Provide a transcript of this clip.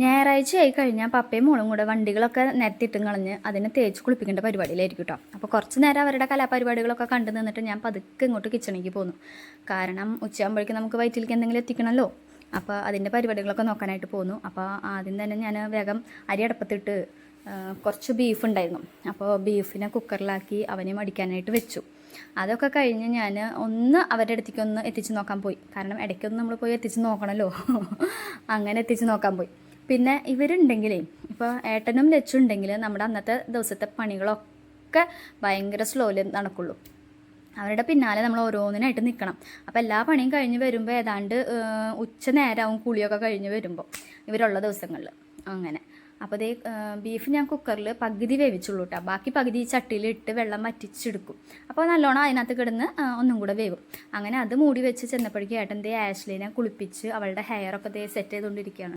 ഞായറാഴ്ചയായി കഴിഞ്ഞാൽ പപ്പയും മോളും കൂടെ വണ്ടികളൊക്കെ നിരത്തിയിട്ടും കളഞ്ഞ് അതിനെ തേച്ച് കുളിപ്പിക്കേണ്ട പരിപാടിയിലായിരിക്കും കേട്ടോ. അപ്പോൾ കുറച്ച് നേരം അവരുടെ കലാപരിപാടികളൊക്കെ കണ്ടു നിന്നിട്ട് ഞാൻ പതുക്കെ ഇങ്ങോട്ട് കിച്ചണിലേക്ക് പോന്നു. കാരണം ഉച്ചയാകുമ്പോഴേക്കും നമുക്ക് വയറ്റിലേക്ക് എന്തെങ്കിലും എത്തിക്കണമല്ലോ. അപ്പോൾ അതിൻ്റെ പരിപാടികളൊക്കെ നോക്കാനായിട്ട് പോന്നു. അപ്പോൾ ആദ്യം തന്നെ ഞാൻ വേഗം അരി അടപ്പത്തിട്ട് കുറച്ച് ബീഫ് ഉണ്ടായിരുന്നു. അപ്പോൾ ബീഫിനെ കുക്കറിലാക്കി അവനെ മടിക്കാനായിട്ട് വെച്ചു. അതൊക്കെ കഴിഞ്ഞ് ഞാൻ ഒന്ന് അവരുടെ അടുത്തേക്ക് ഒന്ന് എത്തിച്ച് നോക്കാൻ പോയി. കാരണം ഇടയ്ക്കൊന്ന് നമ്മൾ പോയി എത്തിച്ച് നോക്കണമല്ലോ. അങ്ങനെ എത്തിച്ച് നോക്കാൻ പോയി. പിന്നെ ഇവരുണ്ടെങ്കിലേ, ഇപ്പോൾ ഏട്ടനും ലച്ചും ഉണ്ടെങ്കിൽ നമ്മുടെ അന്നത്തെ ദിവസത്തെ പണികളൊക്കെ ഭയങ്കര സ്ലോയിൽ നടക്കുള്ളൂ. അവരുടെ പിന്നാലെ നമ്മൾ ഓരോന്നിനായിട്ട് നിൽക്കണം. അപ്പോൾ എല്ലാ പണിയും കഴിഞ്ഞ് വരുമ്പോൾ ഏതാണ്ട് ഉച്ച നേരമാവും കുളിയൊക്കെ കഴിഞ്ഞ് വരുമ്പോൾ ഇവരുള്ള ദിവസങ്ങളിൽ. അങ്ങനെ അപ്പോൾ അതേ ബീഫ് ഞാൻ കുക്കറിൽ പകുതി വേവിച്ചുള്ളൂ കേട്ടോ. ബാക്കി പകുതി ചട്ടിയിലിട്ട് വെള്ളം വറ്റിച്ചെടുക്കും. അപ്പോൾ നല്ലോണം അതിനകത്ത് കിടന്ന് ഒന്നും കൂടെ വേവും. അങ്ങനെ അത് മൂടി വെച്ച് ചെന്നപ്പോഴേക്കും ഏട്ടൻ്റെ ആഷ്ലിനെ കുളിപ്പിച്ച് അവളുടെ ഹെയറൊക്കെ സെറ്റ് ചെയ്തുകൊണ്ടിരിക്കുകയാണ്.